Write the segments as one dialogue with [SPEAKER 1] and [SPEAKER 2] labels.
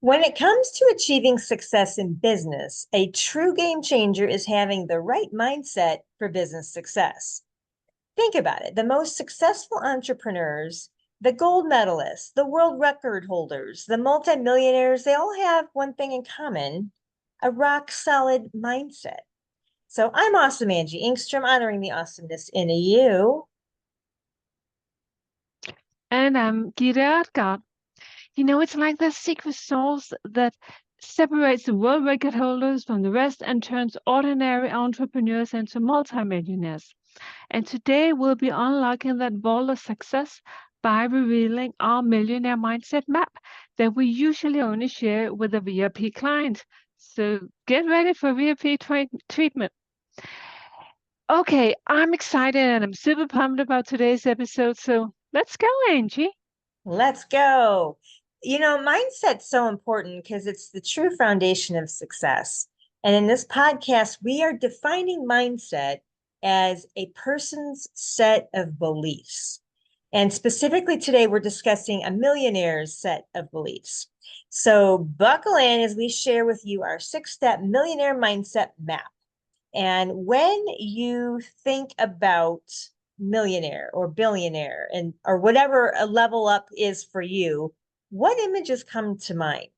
[SPEAKER 1] When it comes to achieving success in business, a true game changer is having the right mindset for business success. Think about it. The most successful entrepreneurs, the gold medalists, the world record holders, the multimillionaires, they all have one thing in common, a rock solid mindset. So I'm awesome, Angie Engstrom, honoring the awesomeness in you.
[SPEAKER 2] And I'm Gitte Odgaard. It's like that secret sauce that separates the world record holders from the rest and turns ordinary entrepreneurs into multimillionaires. And today we'll be unlocking that vault of success by revealing our Millionaire Mindset Map that we usually only share with a VIP client. So get ready for VIP treatment. Okay, I'm excited and I'm super pumped about today's episode. So let's go, Angie.
[SPEAKER 1] Let's go. Mindset's so important because it's the true foundation of success. And in this podcast, we are defining mindset as a person's set of beliefs. And specifically today, we're discussing a millionaire's set of beliefs. So buckle in as we share with you our 6-step millionaire mindset map. And when you think about millionaire or billionaire and or whatever a level up is for you, what images come to mind?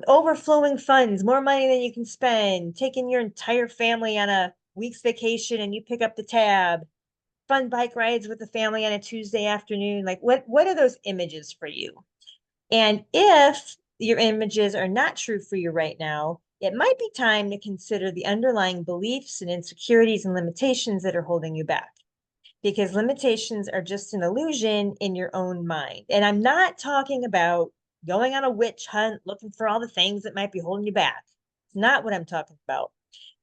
[SPEAKER 1] Overflowing funds, more money than you can spend, taking your entire family on a week's vacation and you pick up the tab, fun bike rides with the family on a Tuesday afternoon. Like what are those images for you? And if your images are not true for you right now, it might be time to consider the underlying beliefs and insecurities and limitations that are holding you back. Because limitations are just an illusion in your own mind. And I'm not talking about going on a witch hunt, looking for all the things that might be holding you back. It's not what I'm talking about.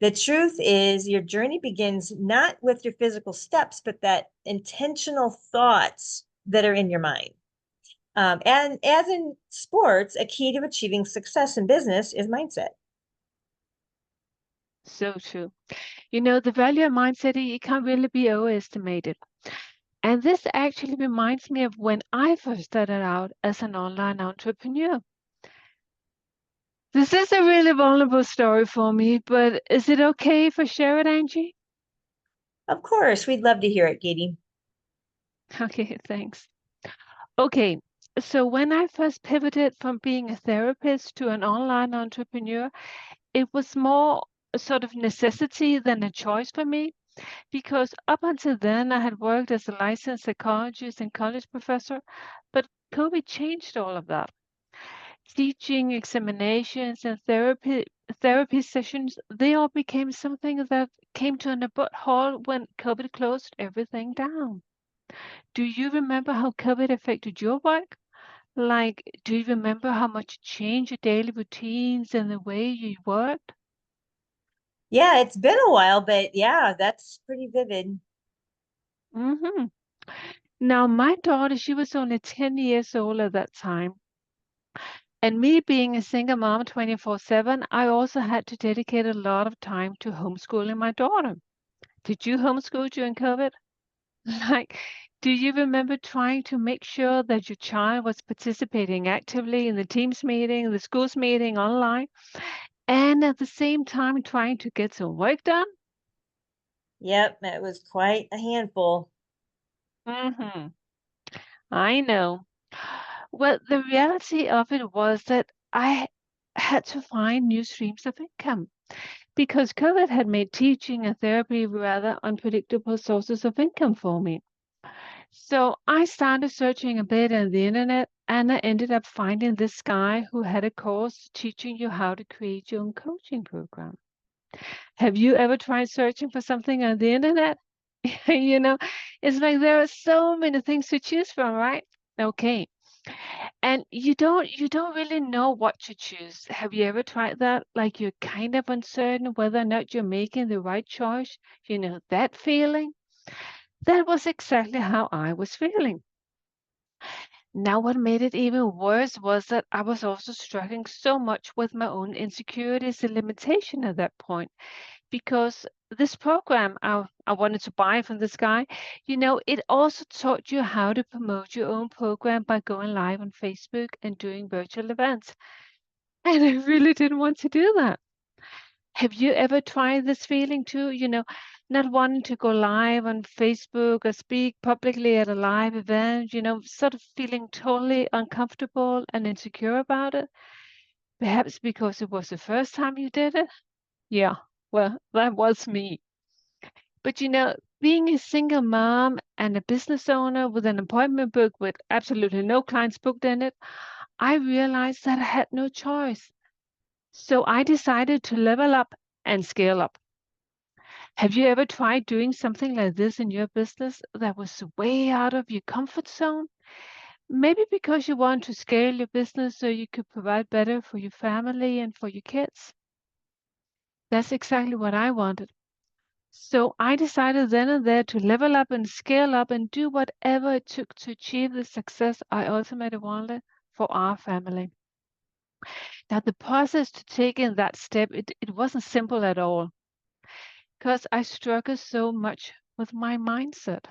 [SPEAKER 1] The truth is, your journey begins not with your physical steps, but that intentional thoughts that are in your mind. And as in sports, a key to achieving success in business is mindset.
[SPEAKER 2] So true. The value of mindset, it can't really be overestimated. And this actually reminds me of when I first started out as an online entrepreneur. This is a really vulnerable story for me, but is it okay if I share it, Angie?
[SPEAKER 1] Of course, we'd love to hear it, Katie.
[SPEAKER 2] Okay, thanks. Okay, so when I first pivoted from being a therapist to an online entrepreneur, it was more a sort of necessity than a choice for me. Because up until then, I had worked as a licensed psychologist and college professor, but COVID changed all of that. Teaching, examinations, and therapy sessions, they all became something that came to an abrupt halt when COVID closed everything down. Do you remember how COVID affected your work? Like, do you remember how much it changed your daily routines and the way you worked?
[SPEAKER 1] Yeah, it's been a while, but yeah, that's pretty vivid.
[SPEAKER 2] hmm Now, my daughter, she was only 10 years old at that time. And me being a single mom 24/7, I also had to dedicate a lot of time to homeschooling my daughter. Did you homeschool during COVID? Like, do you remember trying to make sure that your child was participating actively in the Teams meeting, the school's meeting online, and at the same time trying to get some work done?
[SPEAKER 1] Yep, it was quite a handful.
[SPEAKER 2] hmm I know. Well, the reality of it was that I had to find new streams of income because COVID had made teaching and therapy rather unpredictable sources of income for me. So I started searching a bit on the internet and I ended up finding this guy who had a course teaching you how to create your own coaching program. Have you ever tried searching for something on the internet? You know, it's like there are so many things to choose from, right? Okay. And you don't really know what to choose. Have you ever tried that? Like you're kind of uncertain whether or not you're making the right choice. That feeling? That was exactly how I was feeling. Now, what made it even worse was that I was also struggling so much with my own insecurities and limitation at that point because this program I wanted to buy from this guy, it also taught you how to promote your own program by going live on Facebook and doing virtual events. And I really didn't want to do that. Have you ever tried this feeling too? Not wanting to go live on Facebook or speak publicly at a live event, sort of feeling totally uncomfortable and insecure about it? Perhaps because it was the first time you did it? Yeah, well, that was me. But being a single mom and a business owner with an appointment book with absolutely no clients booked in it, I realized that I had no choice. So I decided to level up and scale up. Have you ever tried doing something like this in your business that was way out of your comfort zone? Maybe because you want to scale your business so you could provide better for your family and for your kids. That's exactly what I wanted. So I decided then and there to level up and scale up and do whatever it took to achieve the success I ultimately wanted for our family. Now, the process to take in that step, it wasn't simple at all because I struggle so much with my mindset.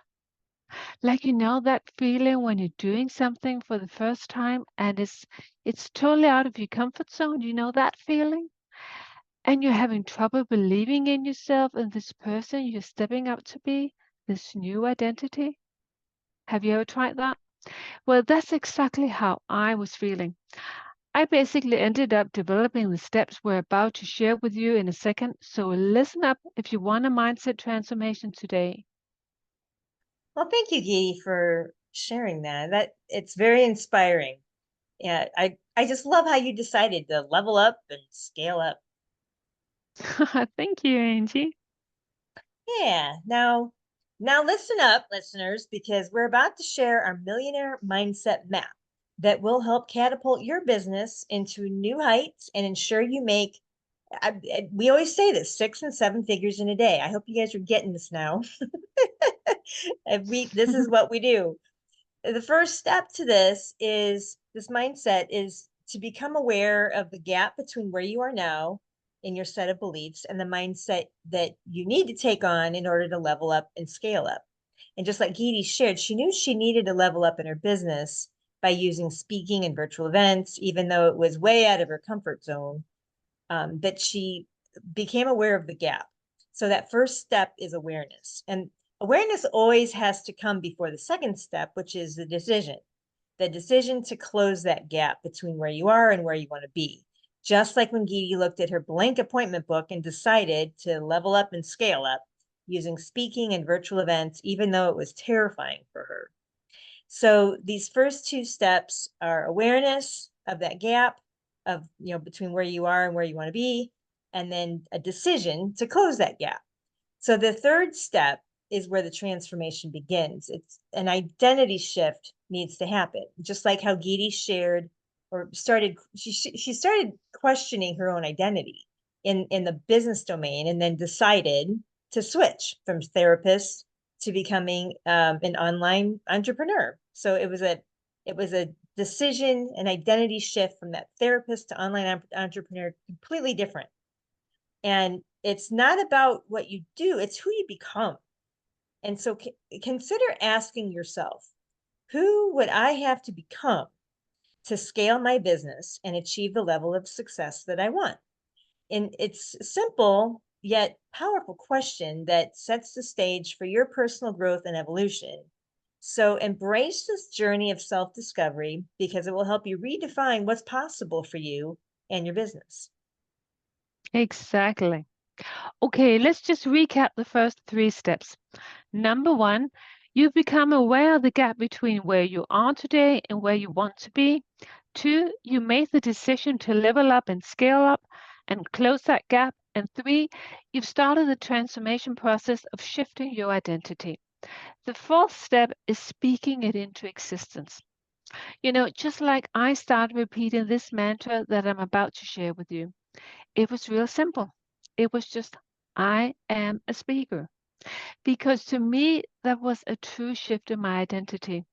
[SPEAKER 2] Like, that feeling when you're doing something for the first time and it's totally out of your comfort zone. You know that feeling? And you're having trouble believing in yourself and this person you're stepping up to be, this new identity. Have you ever tried that? Well, that's exactly how I was feeling. I basically ended up developing the steps we're about to share with you in a second. So listen up if you want a mindset transformation today.
[SPEAKER 1] Well, thank you, Gee, for sharing that. It's very inspiring. Yeah, I just love how you decided to level up and scale up.
[SPEAKER 2] Thank you, Angie.
[SPEAKER 1] Yeah. Now listen up, listeners, because we're about to share our Millionaire Mindset Map that will help catapult your business into new heights and ensure you make we always say this 6 and 7 figures in a day. I hope you guys are getting this now. This is what we do. The first step to this mindset is to become aware of the gap between where you are now in your set of beliefs and the mindset that you need to take on in order to level up and scale up. And just like Gitte shared, she knew she needed to level up in her business by using speaking and virtual events, even though it was way out of her comfort zone, that she became aware of the gap. So that first step is awareness. And awareness always has to come before the second step, which is the decision to close that gap between where you are and where you want to be. Just like when Gitte looked at her blank appointment book and decided to level up and scale up using speaking and virtual events, even though it was terrifying for her. So these first two steps are awareness of that gap of, between where you are and where you want to be, and then a decision to close that gap. So the third step is where the transformation begins. It's an identity shift needs to happen, just like how Gitte shared or started. She started questioning her own identity in the business domain, and then decided to switch from therapist to becoming an online entrepreneur. So it was a decision, an identity shift from that therapist to online entrepreneur, completely different. And it's not about what you do, it's who you become. And so consider asking yourself, who would I have to become to scale my business and achieve the level of success that I want? And it's a simple yet powerful question that sets the stage for your personal growth and evolution. So embrace this journey of self-discovery because it will help you redefine what's possible for you and your business.
[SPEAKER 2] Exactly. Okay, let's just recap the first 3 steps. Number 1, you've become aware of the gap between where you are today and where you want to be. 2, you made the decision to level up and scale up and close that gap. And 3, you've started the transformation process of shifting your identity. The fourth step is speaking it into existence. Just like I started repeating this mantra that I'm about to share with you. It was real simple. It was just, I am a speaker. Because to me, that was a true shift in my identity.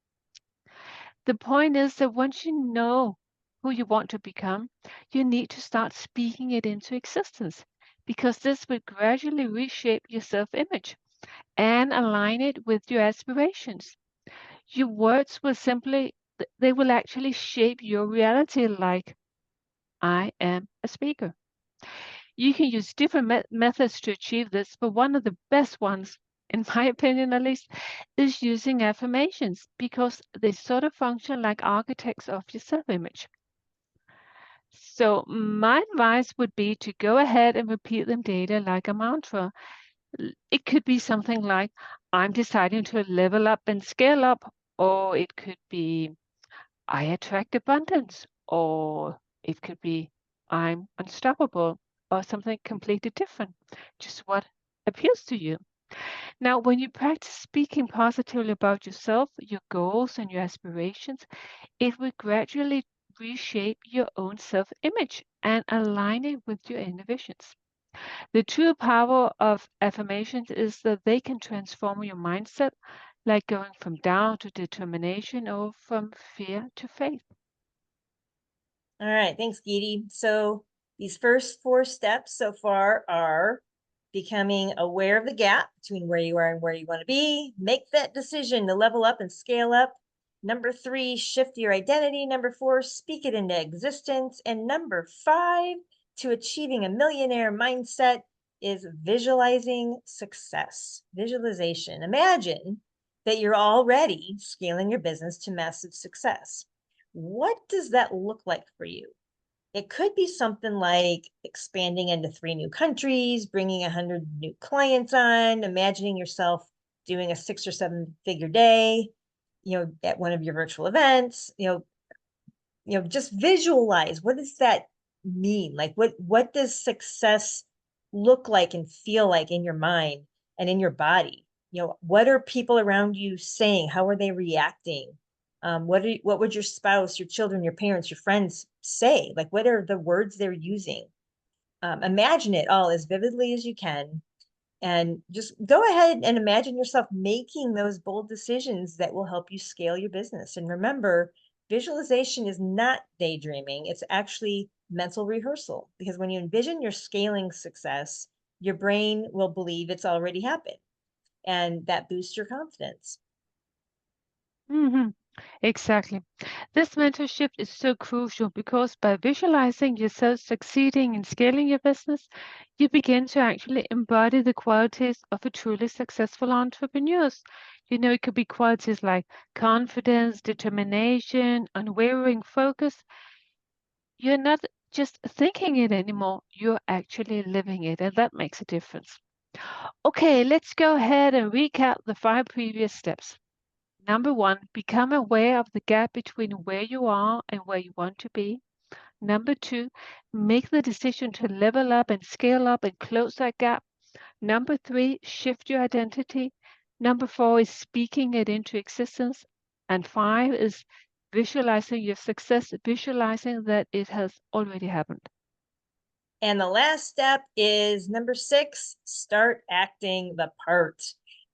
[SPEAKER 2] The point is that once you know who you want to become, you need to start speaking it into existence because this will gradually reshape your self-image and align it with your aspirations. Your words will they will actually shape your reality like, I am a speaker. You can use different methods to achieve this, but one of the best ones, in my opinion at least, is using affirmations because they sort of function like architects of your self-image. So my advice would be to go ahead and repeat them daily like a mantra. It could be something like, I'm deciding to level up and scale up, or it could be, I attract abundance, or it could be, I'm unstoppable, or something completely different, just what appeals to you. Now, when you practice speaking positively about yourself, your goals, and your aspirations, it will gradually reshape your own self image and align it with your inner visions. The true power of affirmations is that they can transform your mindset, like going from doubt to determination or from fear to faith.
[SPEAKER 1] All right, thanks, Gitte. So these first 4 steps so far are becoming aware of the gap between where you are and where you want to be. Make that decision to level up and scale up. Number 3, shift your identity. Number 4, speak it into existence. And number 5, to achieving a millionaire mindset, is visualizing success. Visualization. Imagine that you're already scaling your business to massive success. What does that look like for you? It could be something like expanding into 3 new countries, bringing 100 new clients on, imagining yourself doing a 6 or 7 figure day, at one of your virtual events, just visualize. What does that mean? Like, what does success look like and feel like in your mind and in your body? What are people around you saying? How are they reacting? What would your spouse, your children, your parents, your friends say? Like, what are the words they're using? Imagine it all as vividly as you can, and just go ahead and imagine yourself making those bold decisions that will help you scale your business. And remember, visualization is not daydreaming, it's actually mental rehearsal, because when you envision your scaling success, your brain will believe it's already happened, and that boosts your confidence.
[SPEAKER 2] hmm Exactly. This mental shift is so crucial because by visualizing yourself succeeding in scaling your business, you begin to actually embody the qualities of a truly successful entrepreneur. It could be qualities like confidence, determination, unwavering focus. You're not just thinking it anymore, you're actually living it, and that makes a difference. Okay, let's go ahead and recap the 5 previous steps. Number 1, become aware of the gap between where you are and where you want to be. Number 2, make the decision to level up and scale up and close that gap. Number 3, shift your identity. Number 4 is speaking it into existence. And 5 is visualizing your success, visualizing that it has already happened.
[SPEAKER 1] And the last step is number 6, start acting the part.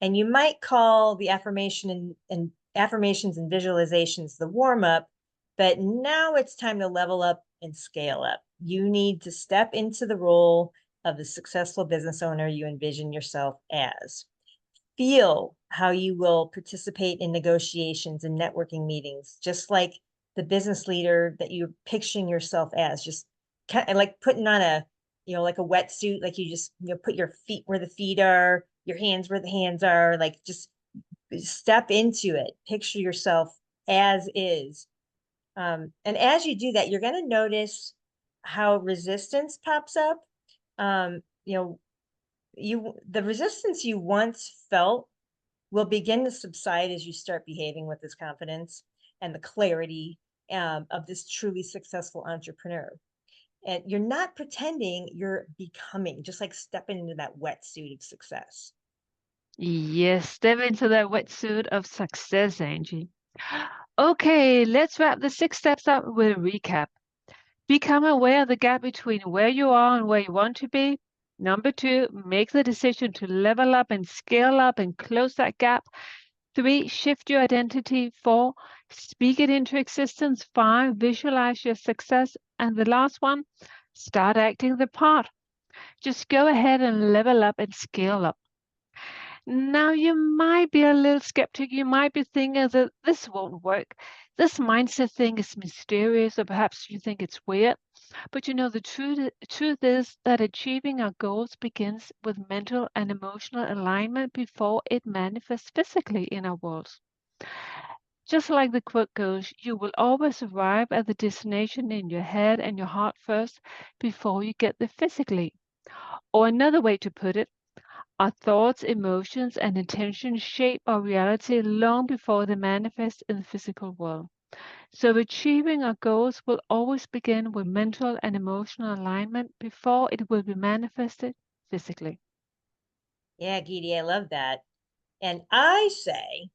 [SPEAKER 1] And you might call the and affirmations and visualizations the warm up, but now it's time to level up and scale up. You need to step into the role of the successful business owner you envision yourself as. Feel how you will participate in negotiations and networking meetings, just like the business leader that you're picturing yourself as. Just kind of like putting on like a wetsuit, like you just, put your feet where the feet are, your hands where the hands are, like just step into it. Picture yourself as is. And as you do that, you're going to notice how resistance pops up. Um, you know, the resistance you once felt will begin to subside as you start behaving with this confidence and the clarity of this truly successful entrepreneur. And you're not pretending, you're becoming, just like stepping into that wetsuit of success.
[SPEAKER 2] Yes, step into that wetsuit of success, Angie. Okay, let's wrap the 6 steps up with a recap. Become aware of the gap between where you are and where you want to be. Number 2, make the decision to level up and scale up and close that gap. 3, shift your identity. 4, speak it into existence. 5, visualize your success. And the last one, start acting the part. Just go ahead and level up and scale up. Now, you might be a little skeptic. You might be thinking that this won't work. This mindset thing is mysterious, or perhaps you think it's weird. But the truth is that achieving our goals begins with mental and emotional alignment before it manifests physically in our worlds. Just like the quote goes, you will always arrive at the destination in your head and your heart first before you get there physically. Or another way to put it, our thoughts, emotions, and intentions shape our reality long before they manifest in the physical world. So, achieving our goals will always begin with mental and emotional alignment before it will be manifested physically.
[SPEAKER 1] Yeah, Gidi, I love that. And I say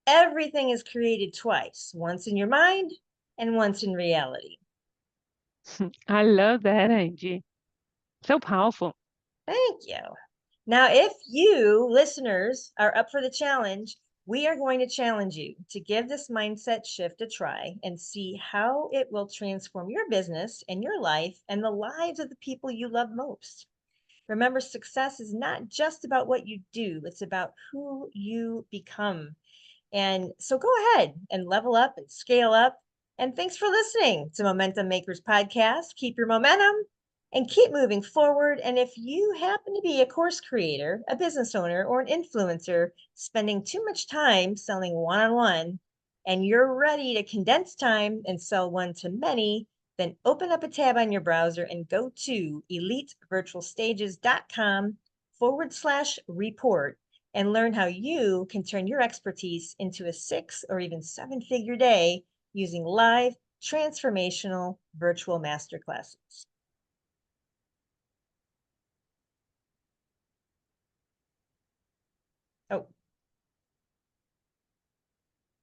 [SPEAKER 1] everything is created twice, once in your mind and once in reality.
[SPEAKER 2] I love that, Angie. So powerful.
[SPEAKER 1] Thank you. Now, if you listeners are up for the challenge, we are going to challenge you to give this mindset shift a try and see how it will transform your business and your life and the lives of the people you love most. Remember, success is not just about what you do, it's about who you become. And so go ahead and level up and scale up. And thanks for listening to Momentum Makers Podcast. Keep your momentum and keep moving forward. And if you happen to be a course creator, a business owner, or an influencer spending too much time selling one on one, and you're ready to condense time and sell one to many, then open up a tab on your browser and go to elitevirtualstages.com/report and learn how you can turn your expertise into a 6 or even 7-figure day using live transformational virtual masterclasses.